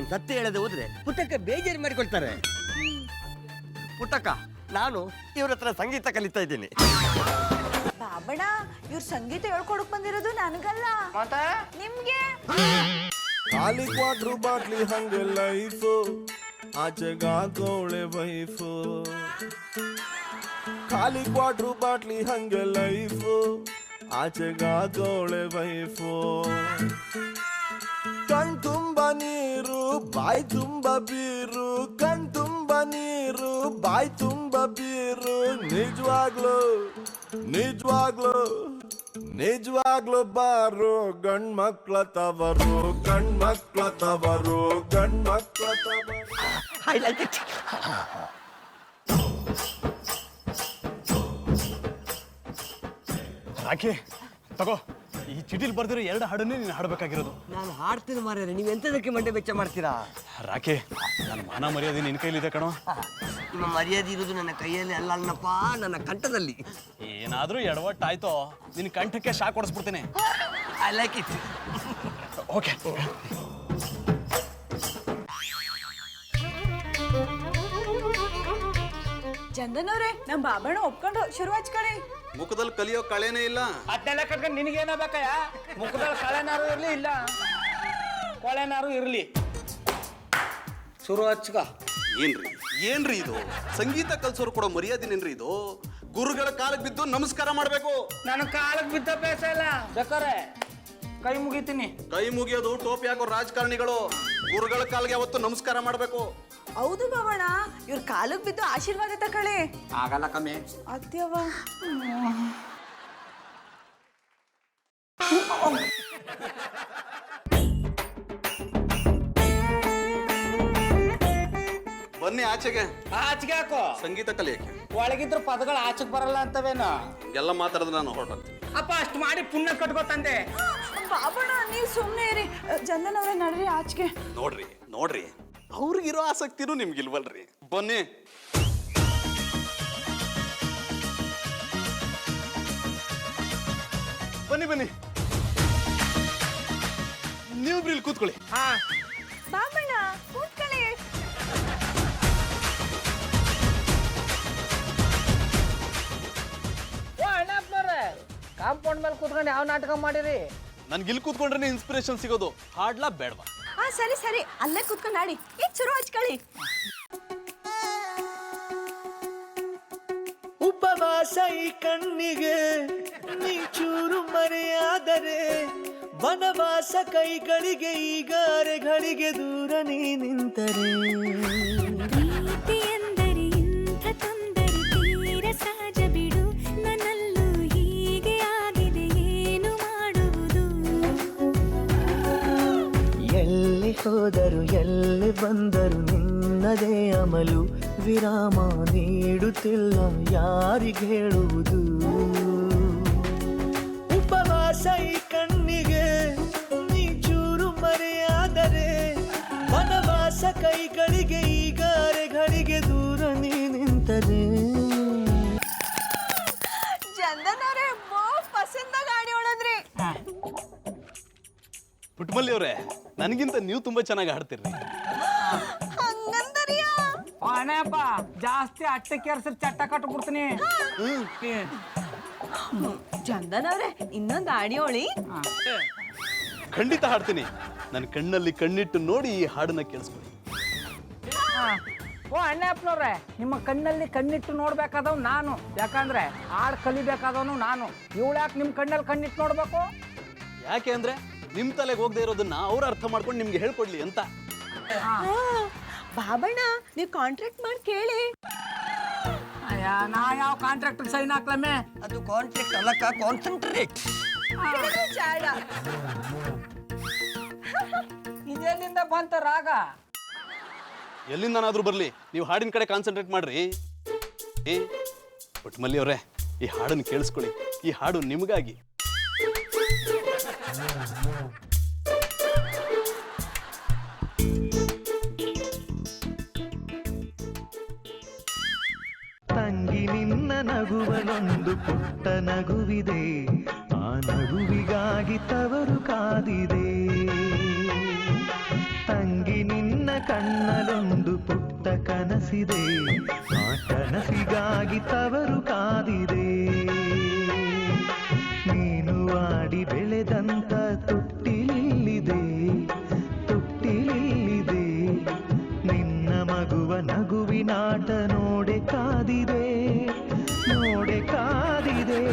ನಾನು ಸತ್ಯ ಹೇಳದೆ ಹೋದ್ರೆ ಪುಟ್ಟಕ್ಕ ಬೇಜಾರು ಮಾಡಿಕೊಳ್ತಾರೆ. ಪುಟ್ಟಕ್ಕ, ನಾನು ಇವ್ರ ಹತ್ರ ಸಂಗೀತ ಕಲಿತಾ ಇದ್ದೀನಿ. ಬಾಬಣ್ಣ, ಇವ್ರು ಸಂಗೀತ ಹೇಳ್ಕೊಡಕ್ ಬಂದಿರೋದು ನನಗಲ್ಲ, ನಿಮ್ಗೆ. ಖಾಲಿ ಕ್ವಾಟ್ರು ಬಾಟ್ಲಿ ಹಂಗೆ ಲೈಫು, ಆಚೆಗಾಕೋಳೆ ವೈಫು. ಖಾಲಿ ಕ್ವಾಟ್ರು ಬಾಟ್ಲಿ ಹಂಗೆ ಲೈಫು, ಆಚೆಗಾಕೋಳೆ ವೈಫು. ಕಣ್ ತುಂಬ ನೀರು, ಬಾಯಿ ತುಂಬ ಬೀರು, ಕಣ್ ತುಂಬ ನೀರು, ಬಾಯಿ ತುಂಬ ಬೀರು. ನಿಜವಾಗ್ಲು ನಿಜವಾಗ್ಲು ನಿಜವಾಗ್ಲು ಬಾರು ಗಂಡ್ಮಕ್ಳ ತವರು, ಗಂಡ್ಮಕ್ಳ ತವರು, ಗಂಡ್ಮಕ್ಳ ತವರು. I like it. ರಾಕಿ ತಗೋ, ಈ ಚಿಟಿಲ್ ಬರ್ದಿರೋ 2 ಹಾಡನ್ನೇ ನೀನು ಹಾಡಬೇಕಾಗಿರೋದು. ನಾನು ಹಾಡ್ತೀನಿ ಮಾರ್ರೆ, ನೀವು ಎಂತದಕ್ಕೆ ಮಂಡೆ ಬೆಚ್ಚ ಮಾಡ್ತೀರಾ? ರಾಕಿ, ನನ್ನ ಮಾನ ಮರ್ಯಾದೆ ನಿನ್ನ ಕೈಲಿದೆ ಕಣೋ. ನಿಮ್ಮ ಮರ್ಯಾದೆ ಇರುವುದು ನನ್ನ ಕೈಯಲ್ಲಿ ಅಲ್ಲ ಅಲ್ಲಪ್ಪ, ನನ್ನ ಕಂಠದಲ್ಲಿ. ಏನಾದ್ರೂ ಎಡವಟ್ಟಾಯ್ತೋ ನಿನ್ನ ಕಂಠಕ್ಕೆ ಶಾಕ್ ಹೊಡಿಸ್ಬಿಡ್ತೀನಿ. I like it. Okay. Chandan ಅವ್ರೆ, ನಮ್ ಬಾಬಣ್ಣ ಒಪ್ಕೊಂಡು ಶುರು ಹಚ್ಕೊಳ್ಳಿ. ಮುಖದಲ್ಲಿ ಕಲಿಯೋ ಕಳೆನೇ ಇಲ್ಲ. ಅದನ್ನೆಲ್ಲ ಕಟ್ಕೊಂಡು ನಿನಗೇನ ಬೇಕಯ್ಯ? ಮುಖದಲ್ಲಿ ಕಳೆನಾರು ಇರ್ಲಿ, ಇಲ್ಲ ಕೊಳೆನಾರು ಇರ್ಲಿ, ಶುರು ಹಚ್ಕ. ಏನ್ರಿ ಇದು? ಸಂಗೀತ ಕಲ್ಸೋರು ಕೊಡೋ ಮರ್ಯಾದಿನೇನ್ರಿ ಇದು? ಗುರುಗಳ ಕಾಲಕ್ಕೆ ಬಿದ್ದು ನಮಸ್ಕಾರ ಮಾಡ್ಬೇಕು. ನನ್ನ ಕಾಲಕ್ಕೆ ಬಿದ್ದ ಬೇಸ ಇಲ್ಲ, ಬೇಕಾರೆ ಕೈ ಮುಗಿತೀನಿ. ಕೈ ಮುಗಿಯೋದು ಟೋಪಿ ಹಾಕೋ ರಾಜಕಾರಣಿಗಳು. ಗುರುಗಳ ಕಾಲಿಗೆ ಅವತ್ತು ನಮಸ್ಕಾರ ಮಾಡ್ಬೇಕು. ಹೌದು ಬಾಬಣ್ಣ, ಇವ್ರ ಕಾಲಕ್ ಬಿದ್ದು ಆಶೀರ್ವಾದ ತಕೊಳ್ಳಿ. ಆಗಲ್ಲ ಕಮ್ಮಿ. ಅತ್ಯವ ಬನ್ನಿ ಆಚೆಗೆ. ಆಚೆಗೆ ಹಾಕೋ, ಸಂಗೀತ ಕಲಿಯಕ್ಕೆ. ಒಳಗಿದ್ರ ಪದಗಳು ಆಚೆಗೆ ಬರಲ್ಲ ಅಂತವೇನು? ಎಲ್ಲ ಮಾತಾಡಿದ್ರೆ ನಾನು ಹೊರಟಂತೆ. ಅಪ್ಪ ಅಷ್ಟು ಮಾಡಿ ಪುಣ್ಯ ಕಟ್ಕೋತಂದೆ. ಬಾಬಣ್ಣ, ನೀವು ಸುಮ್ಮನೆ ಇರಿ. ಚಂದನ್ ಅವ್ರೆ, ನಡ್ರಿ ಆಚೆಗೆ. ನೋಡ್ರಿ ನೋಡ್ರಿ, ಅವ್ರಿಗಿರೋ ಆಸಕ್ತಿನೂ ನಿಮ್ಗಿಲ್ವಲ್ರಿ. ಬನ್ನಿ. ಬನ್ನಿ ಬನ್ನಿ, ನೀವಿಬ್ರು ಇಲ್ಲಿ ಕೂತ್ಕೊಳ್ಳಿ. ಹಾ, ಬಾಬಣ್ಣ ಕೂತ್ಕೊಳ್ಳಿ. ಓ ಅಣ್ಣಪ್ಪನವ್ರೆ, ಕಾಂಪೌಂಡ್ ಮೇಲೆ ಕೂತ್ಕೊಂಡು ಯಾವ ನಾಟಕ ಮಾಡಿರಿ? ನನ್ಗೆ ಇಲ್ಲಿ ಕೂತ್ಕೊಂಡ್ರೆ ಇನ್ಸ್ಪಿರೇಷನ್ ಸಿಗೋದು. ಹಾಡ್ಲಾ ಬೇಡವಾ? ಹಾ ಸರಿ ಸರಿ, ಅಲ್ಲೇ ಕೂತ್ಕೊಂಡು ಆಡಿ. ಈಗ ಶುರು ಹಚ್ಕೊಳ್ಳಿ. ಉಪವಾಸ ಈ ಕಣ್ಣಿಗೆ ನೀ ಚೂರು ಮರೆಯಾದರೆ, ವನವಾಸ ಕೈಗಳಿಗೆ ಈಗ ಅರೆಗಳಿಗೆ ದೂರ ನೀ ನಿಂತರೆ. ಪ್ರೀತಿ ಎಂದರೆ ಇಂಥ ತೊಂದರೆ ತೀರ ಸಹಜ ಬಿಡು, ನನ್ನಲ್ಲೂ ಹೀಗೆ ಆಗಿದೆ, ಏನು ಮಾಡುವುದು? ಎಲ್ಲಿ ಹೋದರು ಎಲ್ಲಿ ಬಂದರು ನಿನ್ನದೇ ಅಮಲು, ವಿರಾಮ ನೀಡುತ್ತಿಲ್ಲ ಯಾರಿಗೆ ಹೇಳುವುದು. ಉಪವಾಸ ಈ ಕಣ್ಣಿಗೆ ನೀ ಚೂರು ಮರೆಯಾದರೆ, ವನವಾಸ ಕೈಗಳಿಗೆ ಈಗ ಅರೆಗಳಿಗೆ ದೂರ ನೀ ನಿಂತರೆ. ಚಂದನ್ ಅವ್ರೆ, ಪಸಂದಾಗ ಆಡಿ ಹೊಡದ್ರಿ. ಪುಟ್ಟಮಲ್ಲಿ ಅವರೇ, ನನಗಿಂತ ನೀವು ತುಂಬಾ ಚೆನ್ನಾಗಿ ಹಾಡ್ತಿರ್ರಿ. ಹಂಗಂದರಿಯಾ? ಅಣ್ಣಪ್ಪ, ಜಾಸ್ತಿ ಅಟ್ಟೆ ಕೆರ್ಸಿ ಚಟ್ಟ ಕಟ್ಬಿಡ್ತೀನಿ. ಚಂದನ್ ಅವ್ರೆ, ಇನ್ನೊಂದು ಆಡಿ ಹೊಳಿ. ಖಂಡಿತ ಹಾಡ್ತೀನಿ. ನನ್ನ ಕಣ್ಣಲ್ಲಿ ಕಣ್ಣಿಟ್ಟು ನೋಡಿ ಈ ಹಾಡನ್ನ ಕೇಳಿಸ್ಕೊಳ್ಳಿ. ಓ ಅಣ್ಣಪ್ಪನವ್ರೆ, ನಿಮ್ಮ ಕಣ್ಣಲ್ಲಿ ಕಣ್ಣಿಟ್ಟು ನೋಡ್ಬೇಕಾದವ್ ನಾನು, ಯಾಕಂದ್ರೆ ಹಾಡು ಕಲಿಬೇಕಾದವನು ನಾನು. ಇವಳು ಯಾಕೆ ನಿಮ್ಮ ಕಣ್ಣಲ್ಲಿ ಕಣ್ಣಿಟ್ಟು ನೋಡ್ಬೇಕು? ಯಾಕೆ ಅಂದ್ರೆ ನಿಮ್ ತಲೆಗೆ ಹೋಗದೆ ಇರೋದನ್ನ ಅವ್ರು ಅರ್ಥ ಮಾಡ್ಕೊಂಡು ನಿಮ್ಗೆ ಹೇಳ್ಕೊಡ್ಲಿ ಅಂತ. ಬಾಬಣ್ಣ, ನೀವು ಕಾಂಟ್ರಾಕ್ಟ್ ಮಾಡಿ ಕೇಳಿ. ಅಯ್ಯ, ನಾ ಯಾವ ಕಾಂಟ್ರಾಕ್ಟ್ ಸೈನ್ ಹಾಕ್ಲಮ್ಮೆ? ಅದು ಕಾಂಟ್ರಾಕ್ಟ್ ಅಲ್ಲಕ್ಕ, ಕಾನ್ಸಂಟ್ರೇಟ್. ಚಾಡ. ಇದೆಲ್ಲಿಂದ ಬಂತ ರಾಗ? ಎಲ್ಲಿಂದನಾದ್ರೂ ಬರ್ಲಿ, ನೀವು ಹಾಡಿನ ಕಡೆ ಕಾನ್ಸಂಟ್ರೇಟ್ ಮಾಡ್ರಿ. ಪುಟ್ಟಮಲ್ಲಿ ಅವರೇ, ಈ ಹಾಡನ್ನು ಕೇಳಿಸ್ಕೊಳ್ಳಿ. ಈ ಹಾಡು ನಿಮಗಾಗಿ. ತಂಗಿ ನಿನ್ನ ನಗುವನೊಂದು ಪುಟ್ಟ ನಗುವಿದೆ, ಆ ನಗುವಿಗಾಗಿ ತವರು ಕಾದಿದೆ. ತಂಗಿ ನಿನ್ನ ಕಣ್ಣಲೊಂದು ಪುಟ್ಟ ಕನಸಿದೆ ಆ ಕನಸಿಗಾಗಿ ತವರು ಕಾದಿದೆ ನೀನು ಆಡಿ ಬೆಳೆದಂತ ತೊಟ್ಟಿಲಿದೆ ತೊಟ್ಟಿಲಿದೆ ನಿನ್ನ ಮಗುವ ನಗುವಿನಾಟ ನೋಡೆ ಕಾದಿದೆ ನೋಡೆ ಕಾದಿದೆ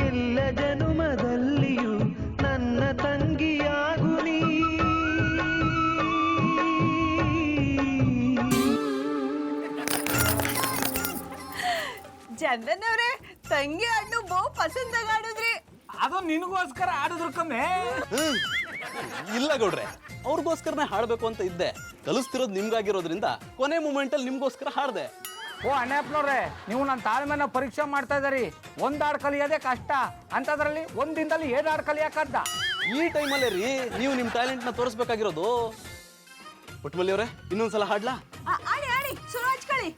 ಎಲ್ಲ ಜನುಮದಲ್ಲಿಯೂ ನನ್ನ ತಂಗಿಯಾಗು ನೀ ಚಂದನವ್ರೆ ತಂಗಿ ಹಣ್ಣು ಬಹು ಪಸಂದಾಗ ಆಡಿದ್ರಿ. ಅದು ನಿನಗೋಸ್ಕರ ಆಡಿದ್ರು ಕಮ್ಮೆ. ಇಲ್ಲ ಗೌಡ್ರೆ, ಅವ್ರಿಗೋಸ್ಕರನೇ ಹಾಡ್ಬೇಕು ಅಂತ ಇದ್ದೆ. ಕಲಿಸ್ತಿರೋದು ನಿಮ್ಗಾಗಿರೋದ್ರಿಂದ ಕೊನೆ ಮೂಮೆಂಟ್ ಅಲ್ಲಿ ನಿಮ್ಗೋಸ್ಕರ ಹಾಡ್ದೆ. ಓ ಅಣ್ಣಪ್ಪನವ್ರೆ, ನೀವು ನನ್ನ ತಾಳ್ಮೆನ ಪರೀಕ್ಷೆ ಮಾಡ್ತಾ ಇದ್ದೀರಿ. ಒಂದ್ ಹಾಡು ಕಲಿಯೋದೇ ಕಷ್ಟ ಅಂತದ್ರಲ್ಲಿ ಒಂದ್ ದಿನದಲ್ಲಿ 7 ಹಾಡು ಕಲಿಯಕ್ಕದ್ದ. ಈ ಟೈಮಲ್ಲೇ ರೀ ನೀವು ನಿಮ್ ಟ್ಯಾಲೆಂಟ್ ನ ತೋರಿಸ್ಬೇಕಾಗಿರೋದು. ಪುಟ್ಮಲ್ಲಿ ಅವರೇ, ಇನ್ನೊಂದ್ಸಲ ಹಾಡ್ಲಾ? ಆಡಿ ಆಡಿ ಶುರು ಹಚ್ಕೊಳ್ಳಿ.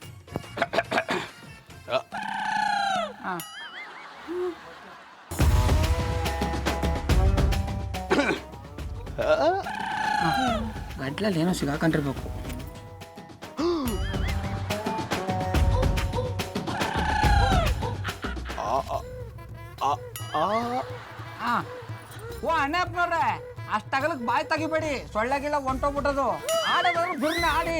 ಗಂಟ್ಲಲ್ಲಿ ಏನೋ ಸಿಗಾಕೊಂಡಿರ್ಬೇಕು. ಓ ಅಣ್ಣಪ್ಪನವ್ರೆ, ಅಷ್ಟಗಲಕ್ ಬಾಯಿ ತೆಗಿಬೇಡಿ, ಸೊಳ್ಳೆಗಿಲ್ಲ ಹೊಂಟೋಗ್ಬಿಟ್ಟದು. ಆಡೋದಾದ್ರು ಬಿರ್ನ ಆಡಿ.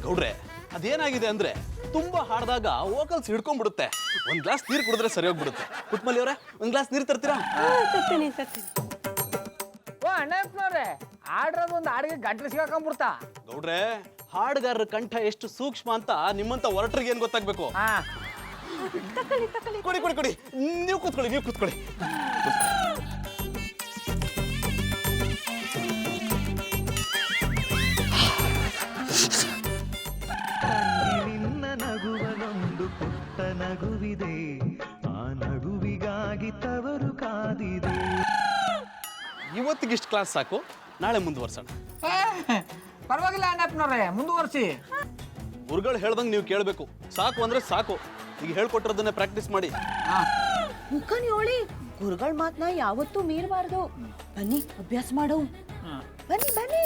ಗೌಡ್ರೆ, ಅದೇನಾಗಿದೆ ಅಂದ್ರೆ ತುಂಬಾ ಹಾಡ್ದಾಗ ವೋಕಲ್ಸ್ ಹಿಡ್ಕೊಂಡ್ಬಿಡುತ್ತೆ. ಒಂದ್ ಗ್ಲಾಸ್ ನೀರು ಕುಡಿದ್ರೆ ಸರಿ ಹೋಗ್ಬಿಡುತ್ತೆ. ಪುಟ್ಮಲ್ಲಿ ಅವರೇ, ಒಂದ್ ಗ್ಲಾಸ್ ನೀರು ತರ್ತೀರಾ? ಓ ಅಣ್ಣಪ್ಪನವ್ರೆ, ಆಡ್ರೋದು ಒಂದು ಹಾಡಿಗೆ ಗಂಟ್ಲು ಸಿಗಾಕೊಂಡ್ಬಿಡ್ತಾ. ಗೌಡ್ರೆ, ಹಾಡುಗಾರರ ಕಂಠ ಎಷ್ಟು ಸೂಕ್ಷ್ಮ ಅಂತ ನಿಮ್ಮಂತ ಹೊರಟ್ರಿಗೆ ಏನ್ ಗೊತ್ತಾಗ್ಬೇಕು? ಕೊಡಿ ಕೊಡಿ ಕೊಡಿ, ನೀವು ಕೂತ್ಕೊಳ್ಳಿ, ನೀವು ಕೂತ್ಕೊಳ್ಳಿ. ನಿನ್ನ ನಗುವನೊಂದು ಪುಟ್ಟ ನಗುವಿದೆ ಆ ನಗುವಿಗಾಗಿ ತವರು ಕಾದಿದೆ. ಇವತ್ತಿಗೆ ಇಷ್ಟು ಕ್ಲಾಸ್ ಸಾಕು, ನಾಳೆ ಮುಂದುವರ್ಸೋಣ. ಪರವಾಗಿಲ್ಲ ಅಣ್ಣಪ್ಪನವ್ರೆ, ಮುಂದುವರ್ಸಿ. ಗುರುಗಳು ಹೇಳ್ದಂಗೆ ನೀವು ಕೇಳಬೇಕು. ಸಾಕು ಅಂದ್ರೆ ಸಾಕು. ಈಗ ಹೇಳ್ಕೊಟ್ಟಿರೋದನ್ನೇ ಪ್ರಾಕ್ಟೀಸ್ ಮಾಡಿ. ಮುಖನಿ ಹೋಳಿ ಗುರುಗಳ ಮಾತನ್ನ ಯಾವತ್ತೂ ಮೀರಬಾರ್ದು. ಬನ್ನಿ ಅಭ್ಯಾಸ ಮಾಡು. ಬನ್ನಿ ಬನ್ನಿ.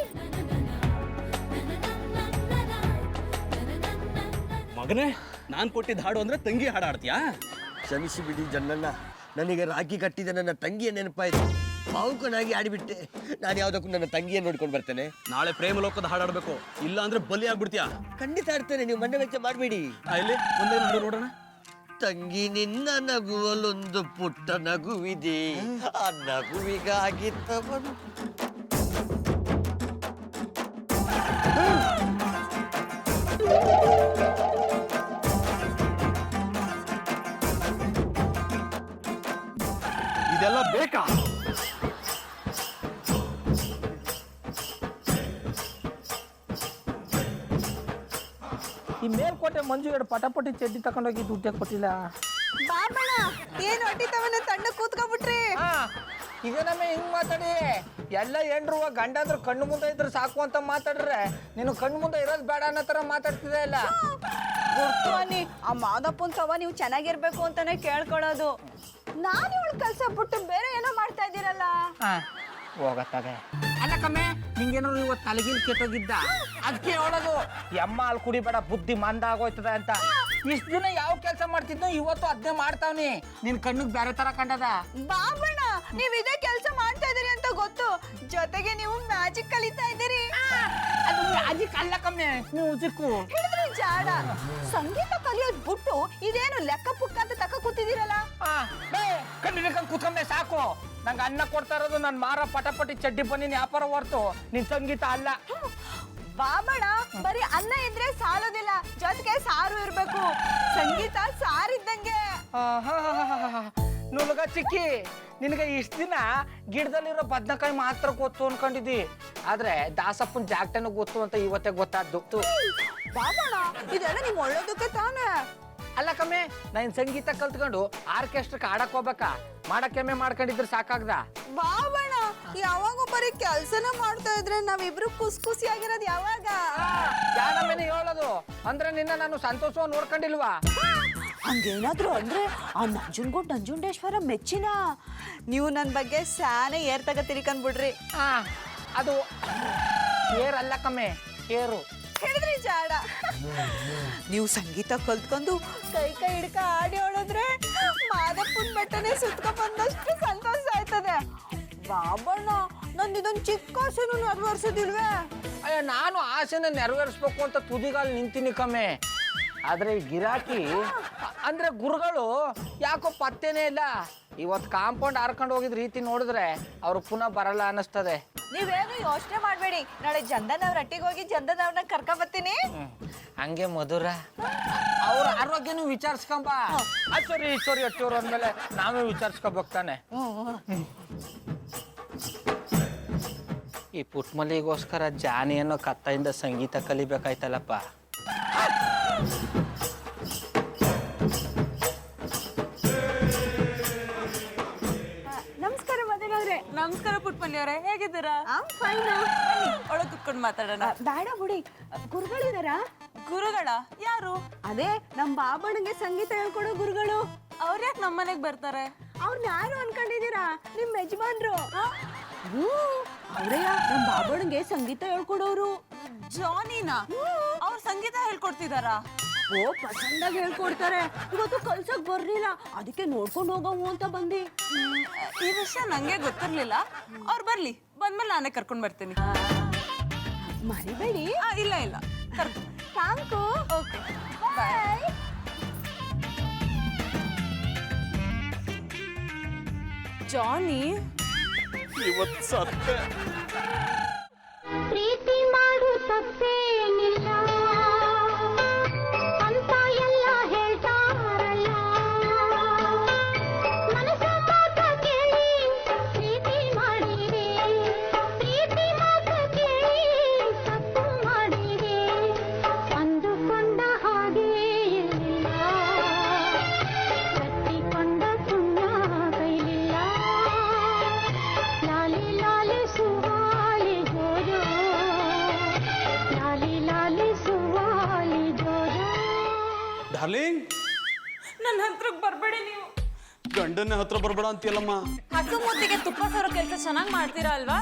ಮಗನೇ, ನಾನ್ ಕೊಟ್ಟಿದ್ದ ಹಾಡು ಅಂದ್ರೆ ತಂಗಿ ಹಾಡು ಆಡ್ತೀಯಾ? ಕ್ಷಮಿಸಿ ಬಿಡಿ ಜನ್ನಣ್ಣ, ನನಗೆ ರಾಖಿ ಕಟ್ಟಿದ ನನ್ನ ತಂಗಿಯ ನೆನಪಾಯ್ತು. ಭಾವುಕನಾಗಿ ಆಡಿಬಿಟ್ಟೆ. ನಾನು ಯಾವ್ದಕ್ಕೂ ನನ್ನ ತಂಗಿಯನ್ನು ನೋಡ್ಕೊಂಡು ಬರ್ತೇನೆ. ನಾಳೆ ಪ್ರೇಮ ಲೋಕದ ಹಾಡಾಡ್ಬೇಕು, ಇಲ್ಲ ಅಂದ್ರೆ ಬಲಿ ಆಗ್ಬಿಡ್ತೀಯಾ. ಖಂಡಿತ ಆಡ್ತೇನೆ, ನೀವು ಮನೆ ವೆಚ್ಚ ಮಾಡಬೇಡಿ. ಇಲ್ಲಿ ಒಂದೇನು ಹಾಡು ನೋಡೋಣ. ತಂಗಿ ನಿನ್ನ ನಗುವಲ್ಲೊಂದು ಪುಟ್ಟ ನಗುವಿದೆ, ಆ ನಗುವಿಗಾಗಿ ತವರು. ಇದೆಲ್ಲ ಬೇಕಾ? ಈ ಮೇಲ್ಕೋಟೆ ಮಂಜು ಎರಡು ಪಟಾಪಟಿ ಚಡ್ಡಿ ತಕೊಂಡೋಗಿ ದುಡ್ಡೇ ಕೊಟ್ಟಿಲ್ಲ. ಬಾಬಣ್ಣ ಏನ್ ಹೊಟ್ಟಿತವನ್ನ ತಣ್ಣ ಕೂತ್ಕೊಂಡ್ಬಿಟ್ರಿ. ಈಗ ನಮ್ಮ ಹಿಂಗ್ ಮಾತಾಡಿ ಎಲ್ಲ ಹೆಣ್ರು ಗಂಡ ಅಂದ್ರೆ ಕಣ್ಣು ಮುಂದೆ ಇದ್ರೆ ಸಾಕು ಅಂತ ಮಾತಾಡ್ರೆ ನೀನು ಕಣ್ಣು ಮುಂದೆ ಇರೋದು ಬೇಡ ಅನ್ನೋ ತರ ಮಾತಾಡ್ತಿದೆ ಇಲ್ಲ. ಗುರ್ತು ಅನ್ನಿ, ಆ ಮಾದಪ್ಪನ್ ಸವ ನೀವು ಚೆನ್ನಾಗಿರ್ಬೇಕು ಅಂತಾನೆ ಕೇಳ್ಕೊಳ್ಳೋದು. ನಾನು ಇವಳು ಕೆಲ್ಸ ಬಿಟ್ಟು ಬೇರೆ ಏನೋ ಮಾಡ್ತಾ ಇದ್ದೀರಲ್ಲ. ಹೋಗತ್ತಾಗೆ ಅಲ್ಲ ಕಮ್ಮೆ, ನಿಂಗೇನಾದ್ರು ಇವತ್ತು ತಲೆಗಿಲ್ ಕೆಟ್ಟೋಗಿದ್ದ, ಅದಕ್ಕೆ ಹೇಳೋದು ಎಮ್ಮ ಹಾಲು ಕುಡಿಬೇಡ, ಬುದ್ಧಿ ಮಂದ ಆಗೋಯ್ತದ ಅಂತ. ಇಷ್ಟು ದಿನ ಯಾವ ಕೆಲಸ ಮಾಡ್ತಿದ್ನೋ ಇವತ್ತು ಅದನ್ನೇ ಮಾಡ್ತಾವ್ನಿ. ನಿನ್ ಕಣ್ಣಿಗೆ ಬೇರೆ ತರ ಕಂಡದ. ಬಾಬಣ್ಣ ನೀವ್ ಇದೇ ಕೆಲ್ಸ ಮಾಡ್ತಾ ಇದೀರಿ ಅಂತ ಗೊತ್ತು, ಜೊತೆಗೆ ನೀವು ಮ್ಯಾಜಿಕ್ ಕಲಿತಾ ಇದ್ದೀರಿ. ಅದು ಮ್ಯಾಜಿಕ್ ಅಲ್ಲ ಕಮ್ಮೆ, ಮ್ಯೂಸಿಕ್. ಹೇಳಿದ್ರೆ ಜಾಡ. ಸಂಗೀತ ಕಲಿಯೋದ್ ಬಿಟ್ಟು ಇದೇನು ಲೆಕ್ಕ ಪುಕ್ಕ ಅಂತ ತಕ್ಕ ಕೂತಿದ್ದೀರಲ್ಲ. ಕಣ್ಣಿನ ಕೂತ್ಕೊಂಡೆ ಸಾಕು. ನಂಗೆ ಅನ್ನ ಕೊಡ್ತಾ ಇರೋದು ನನ್ ಮಾರ ಪಟಾಪಟಿ ಚಡ್ಡಿ ಬನ್ನಿ ವ್ಯಾಪಾರ ಹೊರ್ತು ನಿನ್ ಸಂಗೀತ ಅಲ್ಲ. ಬಾಬಣ್ಣ ಬರೀ ಅನ್ನ ಇದ್ರೆ ಸಾಲೋದಿಲ್ಲ, ಜೊತೆಗೆ ಸಾರು ಇರ್ಬೇಕು. ಸಂಗೀತ ಸಾರಿದ್ದಂಗೆ. ನುಲ್ಗ ಚಿಕ್ಕಿ, ನಿನಗೆ ಇಷ್ಟ ದಿನ ಗಿಡದಲ್ಲಿರೋ ಬದ್ನಕಾಯಿ ಮಾತ್ರ ಗೊತ್ತು ಅನ್ಕೊಂಡಿದ್ದಿ, ಆದ್ರೆ ದಾಸಪ್ಪನ ಜಾಗಟನು ಗೊತ್ತು ಅಂತ ಇವತ್ತೇ ಗೊತ್ತಾದ್ದು. ಬಾಬಣ್ಣ ಇದೆಲ್ಲ ನಿಮ್ ಒಳ್ಳೇದಕ್ಕೆ ತಾನೇ. ಅಲ್ಲ ಕಮ್ಮೆ, ನಾನು ಸಂಗೀತ ಕಲ್ತ್ಕೊಂಡು ಆರ್ಕೆಸ್ಟ್ರಕ್ಕೆ ಆಡಕ್ ಹೋಗ್ಬೇಕಾ? ಮಾಡಕ್ಕೆಮ್ಮೆ ಮಾಡ್ಕೊಂಡಿದ್ರೆ ಸಾಕಾಗ್ದ? ಬಾಬಣ್ಣ ಯಾವಾಗ ಬರೀ ಕೆಲ್ಸನ ಮಾಡ್ತಾ ಇದ್ರೆ ನಾವಿಬ್ರು ಖುಷಿ ಆಗಿರೋದು ಯಾವಾಗ? ಯಾನಮ್ಮೇನೆ ಹೇಳೋದು ಅಂದ್ರೆ ನಿನ್ನ ನಾನು ಸಂತೋಷ ನೋಡ್ಕೊಂಡಿಲ್ವಾ? ಹಂಗೇನಾದ್ರು ಅಂದ್ರೆ ಆ ನಂಜುನ್ಗುಡ್ ನಂಜುಂಡೇಶ್ವರ ಮೆಚ್ಚಿನ. ನೀವು ನನ್ನ ಬಗ್ಗೆ ಸ್ಯಾನೆ ಏರ್ ತಗ ತಿರ್ಕೊಂಡ್ಬಿಡ್ರಿ. ಅದು ಕೇರ್ ಅಲ್ಲ ಕಮ್ಮೆ, ಕೇರು. ಹೇಳಿದ್ರಿ ಜಾಡ. ನೀವು ಸಂಗೀತ ಕಲ್ತ್ಕೊಂಡು ಕೈ ಕೈ ಹಿಡ್ಕ ಆಡಿ ಹೊಳಿದ್ರೆ ಮಾದಪ್ಪನ ಬೆಟ್ಟನೆ ಸುತ್ಕೊಂಡ್ ಬಂದಷ್ಟು ಸಂತೋಷ ಆಯ್ತದೆ. ಬಾಬಣ್ಣ ನಂದು ಇದೊಂದು ಚಿಕ್ಕ ಆಸೆನೂ ನೆರವೇರಿಸೋದಿಲ್ವೇ? ಅಯ್ಯ, ನಾನು ಆಸೆನ ನೆರವೇರಿಸ್ಬೇಕು ಅಂತ ತುದಿಗಾಲು ನಿಂತೀನಿ ಕಮ್ಮೆ. ಆದ್ರೆ ಈ ಗಿರಾಕಿ ಅಂದ್ರೆ ಗುರುಗಳು ಯಾಕೋ ಪತ್ತೇನೇ ಇಲ್ಲ. ಇವತ್ತು ಕಾಂಪೌಂಡ್ ಹಾರ್ಕೊಂಡು ಹೋಗಿದ್ ರೀತಿ ನೋಡಿದ್ರೆ ಅವ್ರು ಪುನಃ ಬರಲ್ಲ ಅನ್ನಿಸ್ತದೆ. ನೀವೇನು ಯೋಚನೆ ಮಾಡಬೇಡಿ, ನಾಳೆ ಚಂದನ್ ಅವ್ರ ಹಟ್ಟಿಗೆ ಹೋಗಿ ಚಂದನ್ ಅವ್ರನ್ನ ಕರ್ಕ ಬರ್ತೀನಿ. ಹಂಗೆ ಮಧುರ, ಅವ್ರ ಆರೋಗ್ಯನೂ ವಿಚಾರಿಸ್ಕೊಂಬ. ಸರಿ ಈಶ್ವರಿ ಹಟ್ಟಿಯವ್ರು ಅಂದ್ಮೇಲೆ ನಾವೇ ವಿಚಾರಿಸ್ಕೋಬೇಕಾನೆ. ಈ ಪುಟ್ಮಲ್ಲಿಗೋಸ್ಕರ ಜಾನಿ ಅನ್ನೋ ಕತ್ತೆಯಿಂದ ಸಂಗೀತ ಕಲಿಬೇಕಾಯ್ತಲ್ಲಪ್ಪ. ನಮಸ್ಕಾರ ಮದನ್ ಅವ್ರೆ. ನಮಸ್ಕಾರ ಪುಟ್ಮಲ್ಲಿ ಅವರೇ, ಹೇಗಿದ್ದೀರಾ? ಒಳಗೆ ಕುತ್ಕೊಂಡು ಮಾತಾಡೋಣ. ಬೇಡ ಬಿಡಿ, ಗುರುಗಳಿದಾರ? ಗುರುಗಳ? ಯಾರು? ಅದೇ ನಮ್ ಬಾಬಣ್ಣಗೆ ಸಂಗೀತ ಹೇಳ್ಕೊಡೋ ಗುರುಗಳು. ಅವ್ರ್ಯಾಕೆ ನಮ್ಮನೆಗೆ ಬರ್ತಾರೆ? ಅವ್ರನ್ನ ಯಾರು ಅನ್ಕೊಂಡಿದೀರಾ? ನಿಮ್ ಯಜಮಾನ್ರು. ಅವ್ರೇ ನಮ್ ಬಾಬಣ್ಣಗೆ ಸಂಗೀತ ಹೇಳ್ಕೊಡೋರು. ಜಾನಿನಾ? ಅವ್ರು ಸಂಗೀತ ಹೇಳ್ಕೊಡ್ತಿದಾರಾ? ಓ, ಪಸಂದಾಗಿ ಹೇಳ್ಕೊಡ್ತಾರೆ. ಇವತ್ತು ಕಲ್ಸಕ್ ಬರ್ಲಿಲ್ಲ, ಅದಕ್ಕೆ ನೋಡ್ಕೊಂಡು ಹೋಗವು ಅಂತ ಬಂದಿ. ಈ ವಿಷಯ ನಂಗೆ ಗೊತ್ತಿರ್ಲಿಲ್ಲ. ಅವ್ರು ಬರ್ಲಿ, ಬಂದ್ಮೇಲೆ ನಾನೇ ಕರ್ಕೊಂಡ್ ಬರ್ತೀನಿ. ಮರಿಬೇಡಿ. ಇಲ್ಲ ಇಲ್ಲ, ಥ್ಯಾಂಕು. ಓಕೆ, ಬಾಯ್. ಜಾನಿ ಇವತ್ತು ಸತ್ತೆ. ಪ್ರೀತಿ ಮಾಡು ತಪ್ಪೇನಿಲ್ಲ ಅಂತ ಎಲ್ಲ ಹೇಳ್ತಾರಲ್ಲ. ಮನಸ ಮಾತ ಕೇಳಿ ಪ್ರೀತಿ ಮಾಡಿದೆ, ಪ್ರೀತಿ ಮಾತ ಕೇಳಿ ತಪ್ಪು ಮಾಡಿದೆ. ಅಂದುಕೊಂಡ ಹಾಗೆ ಇಲ್ಲ, ಕಟ್ಟಿಕೊಂಡ ಸುಣ್ಣ ಕೈಲಿಲ್ಲ. ಲಾಲಿ ಲಾಲಿ ಸುವಾಲಿ ಜೋಜೋ, ಲಾಲಿ ಲಾಲಿ ಸುವಾಲಿ ಜೋಜೋ. ಡಾರ್ಲಿಂಗ್, ನನ್ನ ಹತ್ರಕ್ಕೆ ಬರ್ಬೇಡಿ ನೀವು. ಗಂಡನ ಹತ್ರ ಬರ್ಬೇಡ ಅಂತೀಯಲ್ಲಮ್ಮ. ಹಸು ಮುತ್ತಿಗೆ ತುಪ್ಪ ಸರೋ ಕೆಲಸ ಚೆನ್ನಾಗಿ ಮಾಡ್ತೀರಾ ಅಲ್ವಾ?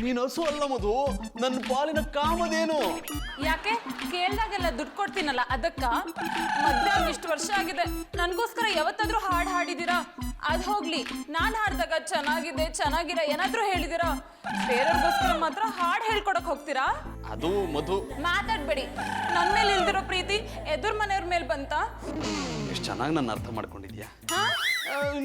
ನೀನ್ ಹಸು ಅಲ್ಲ ಮಧು, ನನ್ನ ಪಾಲಿನ ಕಾಮದೇನು. ಯಾಕೆ ಕೇಳ್ದಾಗೆಲ್ಲ ದುಡ್ಡು ಕೊಡ್ತೀನಲ್ಲ ಅದಕ್ಕ? ಮದ್ವೆ ಆಗಿ ಇಷ್ಟು ವರ್ಷ ಆಗಿದೆ, ನನ್ಗೋಸ್ಕರ ಯಾವತ್ತಾದ್ರೂ ಹಾಡು ಹಾಡಿದೀರಾ? ಅದ್ ಹೋಗ್ಲಿ, ನಾನ್ ಹಾಡ್ದಾಗ ಚೆನ್ನಾಗಿದೆ ಚೆನ್ನಾಗಿರ ಏನಾದ್ರೂ ಹೇಳಿದಿರಾ? ಬೇರೆಯವ್ರಿಗೋಸ್ಕರ ಮಾತ್ರ ಹಾಡು ಹೇಳ್ಕೊಡಕ್ ಹೋಗ್ತೀರಾ? ಅದು ಮಧು. ಮಾತಾಡ್ಬೇಡಿ. ನನ್ ಮೇಲೆ ಇಲ್ದಿರೋ ಪ್ರೀತಿ ಎದುರ್ ಮನೆಯವ್ರ ಮೇಲೆ ಬಂತ? ಎಷ್ಟು ಚೆನ್ನಾಗಿ ನನ್ನ ಅರ್ಥ ಮಾಡ್ಕೊಂಡಿದ್ಯಾ. ಹಾ?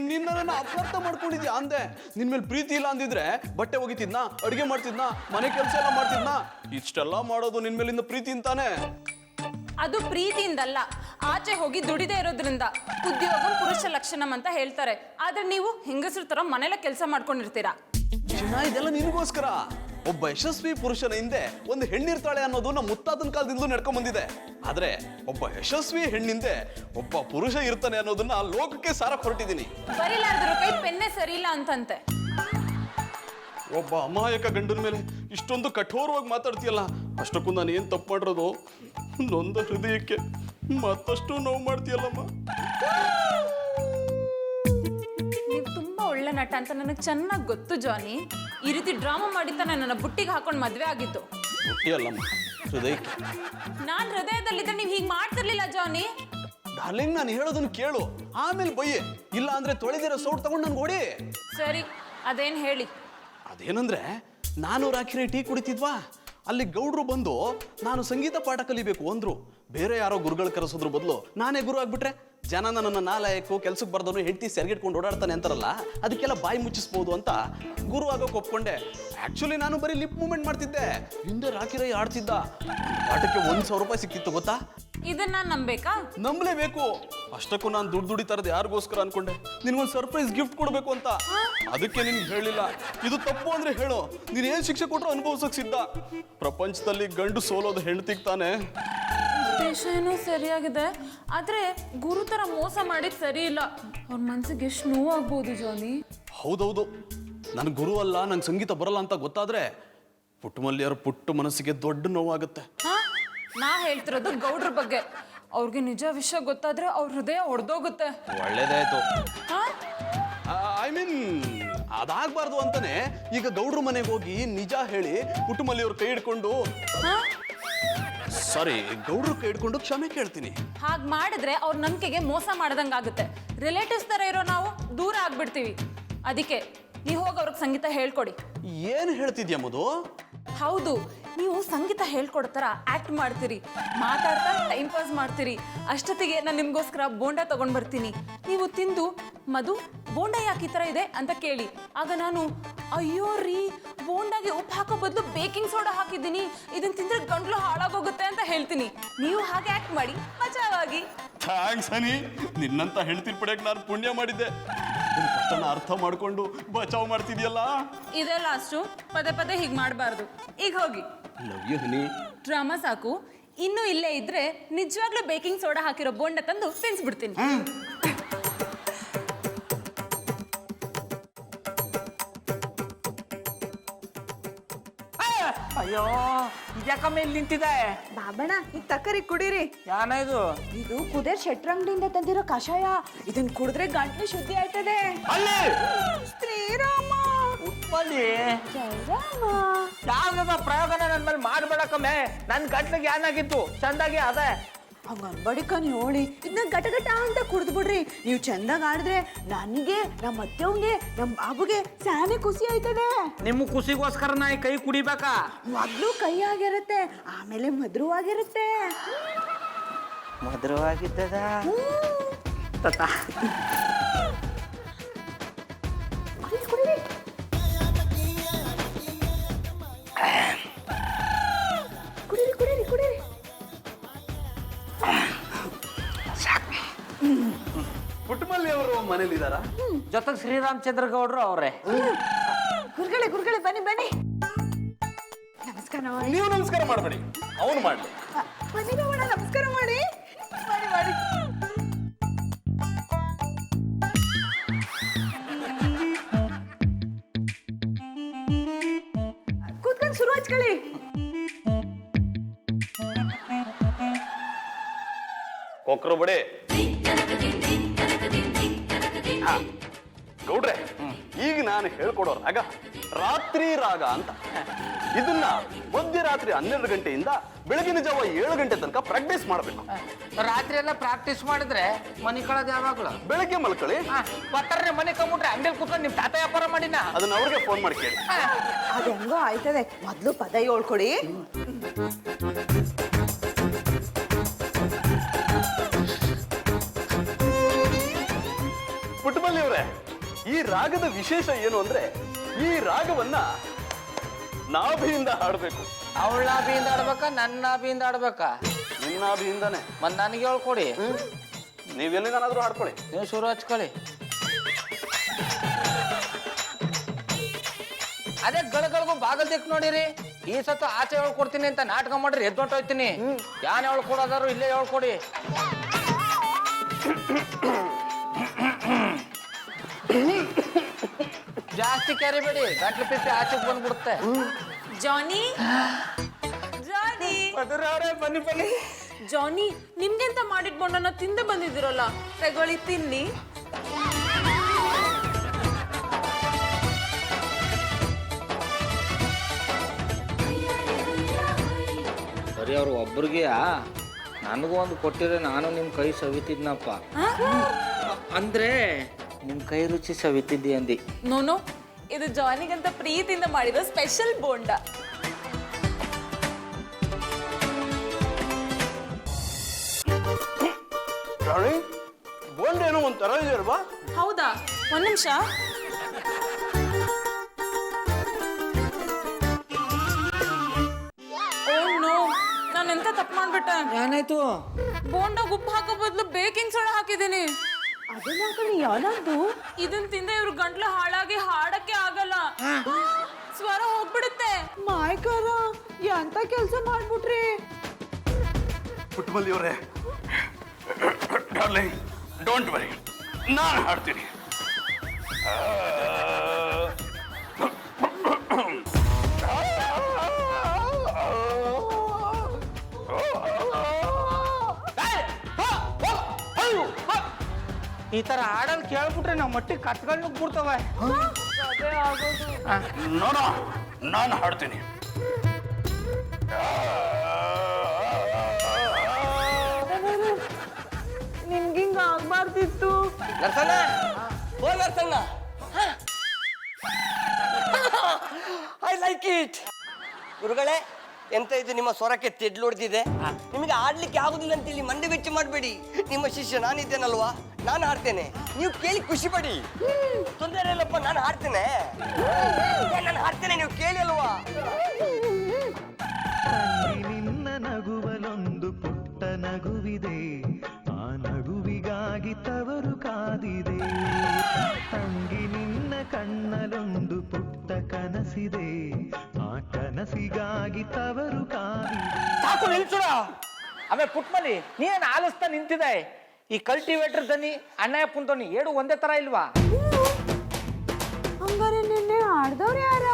ನಿನ್ನ ನನ್ನ ಅಪಾರ್ಥ ಮಾಡ್ಕೊಂಡಿದ್ಯಾ ಅಂದೆ. ನಿನ್ ಮೇಲೆ ಪ್ರೀತಿ ಇಲ್ಲ ಅಂದಿದ್ರೆ ಬಟ್ಟೆ ಒಗಿತಿದ್ನಾ, ಅಡುಗೆ ಮಾಡ್ತಿದ್ನಾ, ಮನೆ ಕೆಲಸ ಎಲ್ಲ ಮಾಡ್ತಿದ್ನಾ? ಇಷ್ಟೆಲ್ಲ ಮಾಡೋದು ನಿನ್ ಮೇಲಿಂದ ಪ್ರೀತಿ ಅಂತಾನೆ. ಅದು ಪ್ರೀತಿಯಿಂದಲ್ಲ, ಆಚೆ ಹೋಗಿ ದುಡಿದೇ ಇರೋದ್ರಿಂದ. ಉದ್ಯೋಗ ಪುರುಷ ಲಕ್ಷಣಂ ಅಂತ ಹೇಳ್ತಾರೆ, ಆದ್ರೆ ನೀವು ಹೆಂಗಸ್ರ ತರ ಮನೆಯಲ್ಲ ಕೆಲಸ ಮಾಡ್ಕೊಂಡಿರ್ತೀರಾ. ಚಿನ್ನ, ಇದೆಲ್ಲ ನಿನಗೋಸ್ಕರ. ಒಬ್ಬ ಯಶಸ್ವಿ ಪುರುಷನ ಹಿಂದೆ ಒಂದು ಹೆಣ್ಣಿರ್ತಾಳೆ ಅನ್ನೋದು ನಮ್ಮ ಮುತ್ತಾತನ ಕಾಲದಿಂದಲೂ ನಡ್ಕೊಂಡ್ ಬಂದಿದೆ. ಆದ್ರೆ ಒಬ್ಬ ಯಶಸ್ವಿ ಹೆಣ್ಣಿಂದೆ ಒಬ್ಬ ಪುರುಷ ಇರ್ತಾನೆ ಅನ್ನೋದನ್ನ ಲೋಕಕ್ಕೆ ಸಾರಕ್ ಹೊರಟಿದ್ದೀನಿ. ಬರೀಲಾರ್ದ್ರ ಕೈ ಪೆನ್ನೆ ಸರಿಯಿಲ್ಲ ಅಂತಂತೆ. ಒಬ್ಬ ಅಮಾಯಕ ಗಂಡನ ಮೇಲೆ ಇಷ್ಟೊಂದು ಕಠೋರವಾಗಿ ಮಾತಾಡ್ತೀಯಲ್ಲ, ಅಷ್ಟಕ್ಕೂ ನಾನು ಏನ್ ತಪ್ಪು ಮಾಡಿರೋದು? ನೊಂದ ಹೃದಯಕ್ಕೆ ಮತ್ತಷ್ಟು ನೋವು ಮಾಡ್ತೀಯಲ್ಲಮ್ಮ. ನೀವು ತುಂಬಾ ಒಳ್ಳೆ ನಟ ಅಂತ ನನಗೆ ಚೆನ್ನಾಗಿ ಗೊತ್ತು ಜಾನಿ. ಈ ರೀತಿ ಡ್ರಾಮಾ ಮಾಡಿದ್ದಾನೆ ನನ್ನ ಬುಟ್ಟಿಗೆ ಹಾಕೊಂಡು ಮದ್ವೆ ಆಗಿದ್ದು. ಅಲ್ಲಮ್ಮ, ಹೃದಯಕ್ಕೆ. ನಾನ್ ಹೃದಯದಲ್ಲಿದ್ದರೆ ನೀವು ಹೀಗೆ ಮಾಡ್ತಿರ್ಲಿಲ್ಲ ಜಾನಿ. ಡಾರ್ಲಿಂಗ್, ನಾನು ಹೇಳೋದನ್ನ ಕೇಳು, ಆಮೇಲೆ ಬಯ್ಯೆ. ಇಲ್ಲ ಅಂದ್ರೆ ತೊಳೆದಿರೋ ಸೌಟ್ ತಗೊಂಡು ನನ್ಗೆ ಓಡಿ. ಸರಿ, ಅದೇನ್ ಹೇಳಿ. ಅದೇನಂದ್ರೆ, ನಾನು ರಾಖಿರಿ ಟೀ ಕುಡಿತಿದ್ವಾ, ಅಲ್ಲಿ ಗೌಡ್ರು ಬಂದು ನಾನು ಸಂಗೀತ ಪಾಠ ಕಲಿಬೇಕು ಅಂದ್ರು. ಬೇರೆ ಯಾರೋ ಗುರುಗಳು ಕರೆಸೋದ್ರ ಬದಲು ನಾನೇ ಗುರು ಆಗ್ಬಿಟ್ರೆ ಜನ ನನ್ನನ್ನು ನಾಲಾಯಕು, ಕೆಲ್ಸಕ್ಕೆ ಬರ್ದವನು ಹೆಂಡತಿ ಸೆರಗಿಟ್ಕೊಂಡು ಓಡಾಡ್ತಾನೆ ಅಂತಾರಲ್ಲ, ಅದಕ್ಕೆಲ್ಲ ಬಾಯಿ ಮುಚ್ಚಿಸ್ಬೋದು ಅಂತ ಗುರು ಆಗೋಕೆ ಒಪ್ಕೊಂಡೆ. ಆಕ್ಚುಲಿ ನಾನು ಬರೀ ಲಿಪ್ ಮೂವ್ಮೆಂಟ್ ಮಾಡ್ತಿದ್ದೆ, ಹಿಂದೆ ರಾಖಿರೈ ಆಡ್ತಿದ್ದ. ಪಾಠಕ್ಕೆ 1,000 ರೂಪಾಯಿ ಸಿಕ್ತಿತ್ತು ಗೊತ್ತಾ? ಇದನ್ನ ನಂಬೇಕಾ? ನಂಬಲೇಬೇಕು. ಅಷ್ಟಕ್ಕೂ ನಾನು ದುಡ್ಡು ತರದು ಯಾರಿಗೋಸ್ಕರ ಅನ್ಕೊಂಡೆ, ನಿನ್ಗೊಂದು ಸರ್ಪ್ರೈಸ್ ಗಿಫ್ಟ್ ಕೊಡ್ಬೇಕು ಅಂತ. ಅದಕ್ಕೆ ನಿನ್ಗೆ ಹೇಳಿಲ್ಲ. ಇದು ತಪ್ಪು ಅಂದ್ರೆ ಹೇಳು, ನೀನ್ ಏನ್ ಶಿಕ್ಷೆ ಕೊಟ್ಟರು ಅನುಭವಿಸಕ್ ಸಿದ್ಧ. ಪ್ರಪಂಚದಲ್ಲಿ ಗಂಡು ಸೋಲೋದು ಹೆಣ್ತಿಗ್ ತಾನೆ. ಉದ್ದೇಶ ಏನೋ ಸರಿಯಾಗಿದೆ, ಆದ್ರೆ ಗುರುತರ ಮೋಸ ಮಾಡಿದ್ ಸರಿ ಇಲ್ಲ. ಅವ್ರ ಮನ್ಸಿಗೆ ಎಷ್ಟು ನೋವಾಗ್ಬೋದು ಜಾನಿ. ಹೌದೌದು, ನನ್ ಗುರು ಅಲ್ಲ, ನಂಗೆ ಸಂಗೀತ ಬರಲ್ಲ ಅಂತ ಗೊತ್ತಾದ್ರೆ ಪುಟ್ಟಮಲ್ಲಿಯರ ಪುಟ್ಟ ಮನಸ್ಸಿಗೆ ದೊಡ್ಡ ನೋವಾಗುತ್ತೆ. ಹಾ, ನಾ ಹೇಳ್ತಿರೋದು ಗೌಡ್ರ ಬಗ್ಗೆ. ಅವ್ರಿಗೆ ನಿಜ ವಿಷಯ ಗೊತ್ತಾದ್ರೆ ಅವ್ರ ಹೃದಯ ಒಡೆದೋಗುತ್ತೆ. ಒಳ್ಳೇದಾಯ್ತು. ಹಾ? ಐ ಮೀನ್ ಅದಾಗಬಾರ್ದು ಅಂತಾನೆ ಈಗ ಗೌಡ್ರ ಮನೆಗೆ ಹೋಗಿ ನಿಜ ಹೇಳಿ ಕುಟುಂಬಲ್ಲಿ ಅವ್ರ ಕೈ ಹಿಡ್ಕೊಂಡು ಸಾರಿ ಗೌಡ್ರ ಕೈ ಹಿಡ್ಕೊಂಡು ಕ್ಷಮೆ ಕೇಳ್ತೀನಿ. ಹಾಗೆ ಮಾಡಿದ್ರೆ ಅವ್ರ ನಂಬಿಕೆಗೆ ಮೋಸ ಮಾಡ್ದಂಗಾಗುತ್ತೆ. ರಿಲೇಟಿವ್ಸ್ ತರ ಇರೋ ನಾವು ದೂರ ಆಗ್ಬಿಡ್ತೀವಿ. ಅದಕ್ಕೆ ನೀವು ಹೋಗಿ ಅವ್ರಿಗೆ ಸಂಗೀತ ಹೇಳ್ಕೊಡಿ. ಏನು ಹೇಳ್ತಿದ್ಯಾ ಮಧು? ಹೌದು, ನೀವು ಸಂಗೀತ ಹೇಳ್ಕೊಡ್ತಾರ ಆಕ್ಟ್ ಮಾಡ್ತೀರಿ, ಮಾತಾಡ್ತಾ ಟೈಮ್ ಪಾಸ್ ಮಾಡ್ತೀರಿ. ಅಷ್ಟೊತ್ತಿಗೆ ನಾನು ನಿಮ್ಗೋಸ್ಕರ ಬೋಂಡ ತಗೊಂಡ್ ಬರ್ತೀನಿ. ನೀವು ತಿಂದು ಮಧು ಬೋಂಡ ಯಾಕೆ ಈ ಥರ ಇದೆ ಅಂತ ಕೇಳಿ. ಆಗ ನಾನು ಅಯ್ಯೋ ರೀ, ಬೋಂಡಾಗೆ ಉಪ್ಪು ಹಾಕೋ ಬದಲು ಬೇಕಿಂಗ್ ಸೋಡಾ ಹಾಕಿದ್ದೀನಿ, ಇದನ್ನ ತಿಂದ್ರೆ ಗಂಟ್ಲು ಹಾಳಾಗೋಗುತ್ತೆ ಅಂತ ಹೇಳ್ತೀನಿ. ನೀವು ಹಾಗೆ ಆಕ್ಟ್ ಮಾಡಿ ಮಜಾವಾಗಿ. ಥ್ಯಾಂಕ್ಸ್ ಹನಿ, ನಿನ್ನಂತ ಹೆಂಡತಿರ್ ಪಡೆಯಕ್ಕೆ ನಾನು ಪುಣ್ಯ ಮಾಡಿದ್ದೆ. ನಿನ್ನ ಕಷ್ಟನ ಅರ್ಥ ಮಾಡ್ಕೊಂಡು ಬಚಾವ್ ಮಾಡ್ತಿದ್ಯಲ್ಲ. ಇದೇ ಲಾಸ್ಟು, ಪದೇ ಪದೇ ಹೀಗೆ ಮಾಡಬಾರ್ದು. ಈಗ ಹೋಗಿ. Love you honey. ಡ್ರಾಮಾ ಸಾಕು. ಇನ್ನೂ ಇಲ್ಲೇ ಇದ್ರೆ ನಿಜವಾಗ್ಲೂ ಬೇಕಿಂಗ್ ಸೋಡಾ ಹಾಕಿರೋ ಬೋಂಡ ತಂದು ತಿನ್ಸ್ಬಿಡ್ತೀನಿ. ಅಯ್ಯೋ ಇದ್ಯಾಕಮ್ಮ ಇಲ್ಲಿ ನಿಂತಿದೆ? ಬಾಬಣ್ಣ ಈಗ ತಕ್ಕರಿ ಕುಡೀರಿ. ಯಾನ ಇದು? ಇದು ಕುದೇರ್ ಶೆಟ್ರಂಗಡಿಯಿಂದ ತಂದಿರೋ ಕಷಾಯ. ಇದನ್ನ ಕುಡಿದ್ರೆ ಗಂಟ್ಲು ಶುದ್ಧಿ ಆಯ್ತದೆ. ಅಲ್ಲಿ ಶ್ರೀರಾಮ ಉತ್ಪಲ್ಲಿ ಜಯರಾಮ. ಯಾವ್ದ ಪ್ರಯೋಗನ ನನ್ ಮೇಲೆ ಮಾಡ್ಬೇಡಕ್ಕಮ್ಮೆ. ನನ್ ಗಂಟ್ಲಿಗೆ ಏನಾಗಿತ್ತು? ಚಂದಾಗಿ ಅದೇ ಹಂಗನ್ಬಡಿಕನ್ ಹೇಳಿ ಇದನ್ನ ಗಟ ಗಟ ಅಂತ ಕುಡ್ದು ಬಿಡ್ರಿ. ನೀವು ಚಂದಾಗ ಆಡಿದ್ರೆ ನನಗೆ, ನಮ್ಮ ಅತ್ತೆವಂಗೆ, ನಮ್ಮ ಬಾಬುಗೆ ಸ್ಯಾನೆ ಖುಷಿ ಆಯ್ತದೆ. ನಿಮ್ಮ ಖುಷಿಗೋಸ್ಕರ ನಾ ಈ ಕೈ ಕುಡಿಬೇಕಾ? ಮೊದ್ಲು ಕೈ ಆಗಿರುತ್ತೆ, ಆಮೇಲೆ ಮಧುರವಾಗಿರುತ್ತೆ. ಮಧುರವಾಗಿದ್ದದ ತತ. ಕುಡೀರಿ ಕುಡೀರಿ. ಕುಡೀರಿ ಕುಡೀರಿ ಕುಡೀರಿ. ಪುಟ್ಟಮಲ್ಲಿ ಅವರು ಮನೇಲಿದ್ದಾರಾ? ಜೊತೆಗೆ ಶ್ರೀರಾಮಚಂದ್ರ ಗೌಡ್ರು ಅವ್ರೆ. ಗುರುಗಳೇ ಗುರುಗಳೇ ಬನ್ನಿ ಬನ್ನಿ. ನಮಸ್ಕಾರ ಮಾಡಿ. ನೀವು ನಮಸ್ಕಾರ ಮಾಡಬೇಡಿ, ಅವನು ಮಾಡ್ಲಿ. ಬನ್ನಿ ಬಾಬಣ್ಣ, ನಮಸ್ಕಾರ ಮಾಡಿ ಮಾಡಿ ಮಾಡಿ. ಕೂತ್ಕೊಂಡು ಶುರು ಹಚ್ಕೊಳ್ಳಿ. ಕೊಕ್ರು ಬಡಿ. ಗೌಡ್ರೆ, ಈಗ ನಾನು ಹೇಳ್ಕೊಡೋ ರಾಗ ರಾತ್ರಿ ರಾಗ ಅಂತ. ಇದನ್ನ ಮಧ್ಯರಾತ್ರಿ 12 ಗಂಟೆಯಿಂದ ಬೆಳಗಿನ ಜಾವ 7 ಗಂಟೆ ತನಕ ಪ್ರಾಕ್ಟೀಸ್ ಮಾಡಬೇಕು. ರಾತ್ರಿ ಎಲ್ಲ ಪ್ರಾಕ್ಟೀಸ್ ಮಾಡಿದ್ರೆ ಮನೆ ಕಳೋದು ಯಾವಾಗ್ಲೂ? ಬೆಳಗ್ಗೆ ಮಲ್ಕೊಳ್ಳಿ. ಬರ್ತಾರೆ ಮನೆ ಕಮ್ಬಿಟ್ರೆ ಅಂಗಡಿಯಲ್ಲಿ ಕೂತ್ಕೊಂಡು ನಿಮ್ ತಾತ ವ್ಯಾಪಾರ ಮಾಡಿನ. ಅದನ್ನ ಅವ್ರಿಗೆ ಫೋನ್ ಮಾಡಿ ಕೇಳಿ. ಅದು ಹೆಂಗೋ ಆಯ್ತದೆ. ಮೊದ್ಲು ಪದ ಹೇಳ್ಕೊಡಿ. ಪುಟ್ಟಮಲ್ಲಿ ಅವರೇ, ಈ ರಾಗದ ವಿಶೇಷ ಏನು ಅಂದ್ರೆ ಈ ರಾಗವನ್ನ ನಾಭಿಯಿಂದ ಹಾಡಬೇಕು. ಅವಳ ನಾಭಿಯಿಂದ ಆಡ್ಬೇಕಾ, ನನ್ನ ನಾಭಿಯಿಂದ ಆಡ್ಬೇಕಾ? ನಿಮ್ಮ ನಾಭಿಯಿಂದಾನೆ. ಮತ್ ನನಗೆ ಹೇಳ್ಕೊಡಿ. ನೀವೆಲ್ಲಿಗಾನಾದ್ರೂ ಹಾಡ್ಕೊಳ್ಳಿ. ನೀವು ಶುರು ಹಚ್ಕೊಳ್ಳಿ. ಅದೇ ಗಳಗಳಿಗೂ ಬಾಗಲ್ ದಿಕ್ ನೋಡಿರಿ. ಈ ಸತ ಆಚೆ ಹೇಳ್ಕೊಡ್ತೀನಿ ಅಂತ ನಾಟಕ ಮಾಡ್ರಿ, ಎದ್ದೊಟ್ಟೋಯ್ತೀನಿ. ಯಾನ್ ಹೇಳ್ಕೊಡೋದಾರು ಇಲ್ಲೇ ಹೇಳ್ಕೊಡಿ. ಜಾಸ್ತಿ ಕ್ಯಾರಿಬೇಡಿ, ಗಂಟ್ಲು ಪಿಪ್ಪಿ ಆಚೆಗೆ ಬಂದ್ಬಿಡುತ್ತೆ. ಜಾನಿ, ಜಾನಿ, ಬನ್ನಿ ಬನ್ನಿ. ಜಾನಿ, ನಿಮ್ಗೆಂತ ಮಾಡಿಟ್ ಬೋಂಡನ ತಿಂದು ಬಂದಿದ್ದೀರಲ್ಲ, ತಗೊಳ್ಳಿ ತಿನ್ನಿ. ಬರೀ ಅವ್ರು ಒಬ್ರಿಗೆ ನನಗೂ ಒಂದು ಕೊಟ್ಟಿದ್ರೆ ನಾನು ನಿಮ್ಮ ಕೈ ಸವಿತಿದ್ನಪ್ಪ. ಅಂದ್ರೆ ನಿಮ್ಮ ಕೈ ರುಚಿ ಸವಿತಿದ್ದಿ ಅಂದಿ. ನೋನು, ಇದು ಜಾನಿಗಂತ ಪ್ರೀತಿಯಿಂದ ಮಾಡಿರೋ ಸ್ಪೆಷಲ್ ಬೋಂಡ. ಬೋಂಡ ಏನೋ ಒಂಥರ ಇದೆ ಅಲ್ವಾ? ಹೌದಾ? ಒಂದ್ ನಿಮಿಷ. ನಾನೆಂತ ತಪ್ಪು ಮಾಡ್ಬಿಟ್ಟೆ. ಏನಾಯ್ತು? ಬೋಂಡಾಗ ಉಪ್ಪು ಹಾಕೋ ಬದಲು ಬೇಕಿಂಗ್ ಸೋಡಾ ಹಾಕಿದ್ದೀನಿ. ಅದನ್ನ ಹಾಕೊಂಡು ಯಾವ್ದು? ಇದನ್ ತಿಂದ ಇವ್ರ ಗಂಟ್ಲು ಹಾಳಾಗಿ ಹಾಡಕ್ಕೆ ಆಗಲ್ಲ, ಸ್ವರ ಹೋಗ್ಬಿಡುತ್ತೆ. ಮಾಯ್ಕಾರ ಎಂತ ಕೆಲ್ಸ ಮಾಡ್ಬಿಟ್ರಿ? ಪುಟ್ಟಮಲ್ಲಿ ಅವರೇ, ಡಾರ್ಲಿಂಗ್, ಡೋಂಟ್ ವರಿ, ನಾನು ಹಾಡ್ತೀನಿ. ಈ ತರ ಹಾಡಲ್ ಕೇಳ್ಬಿಟ್ರೆ ನಾವು ಮಟ್ಟಿಗೆ ಕತ್ಕೊಂಡು ನುಗ್ಬಿಡ್ತವೆ. ಅದೇ ಆಗೋದು. ನೋಡೋ ನಾನು ಹಾಡ್ತೀನಿ. ನಿಮ್ಗಿಂಗ ಆಗ್ಬಾರ್ದಿತ್ತು. ನರ್ತನ ಓ ನರ್ತನ ಐ ಲೈಕ್ ಇಟ್. ಗುರುಗಳೇ, ಎಂತ ಇದು ನಿಮ್ಮ ಸ್ವರಕ್ಕೆ ತೆಡ್ಲೊಡ್ದಿದೆ? ನಿಮಗೆ ಆಡ್ಲಿಕ್ಕೆ ಆಗುದಿಲ್ಲ ಅಂತೇಳಿ ಮಂಡೆ ವೆಚ್ಚ ಮಾಡಬೇಡಿ. ನಿಮ್ಮ ಶಿಷ್ಯ ನಾನಿದ್ದೇನಲ್ವಾ, ನಾನು ಹಾಡ್ತೇನೆ, ನೀವು ಕೇಳಿ ಖುಷಿ ಪಡಿ. ತೊಂದರೆ ಇಲ್ಲಪ್ಪ, ನಾನು ಹಾಡ್ತೇನೆ, ನಾನು ಹಾಡ್ತೇನೆ, ನೀವು ಕೇಳಿ ಅಲ್ವಾ. ನಿನ್ನ ನಗುವಲೊಂದು ಪುಟ್ಟ ನಗುವಿದೆ, ಆ ನಗುವಿಗಾಗಿ ತವರು ಕಾದಿದೆ. ತಂಗಿ ನಿನ್ನ ಕಣ್ಣಲೊಂದು ಪುಟ್ಟ ಕನಸಿದೆ, ಆ ಕನಸಿಗಾಗಿ ತವರು ಕಾದಿದೆ. ಸಾಕು ನಿಲ್ಸುಡ. ಆಮೇಲೆ ಪುಟ್ಮಲಿ ನೀನ್ ಆಲಿಸ್ತಾ ನಿಂತಿದೆ. ಈ ಕಲ್ಟಿವೇಟರ್ ದನಿ ಅಣ್ಣಯ್ಯಪ್ಪನ ದನಿ ಎರಡು ಒಂದೇ ತರ ಇಲ್ವಾ? ಹಂಗಾರೆ ನಿನ್ನೆ ಆಡ್ದವ್ರು ಯಾರ?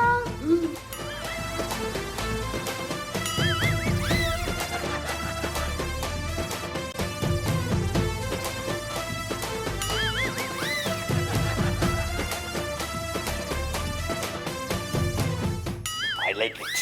I like it.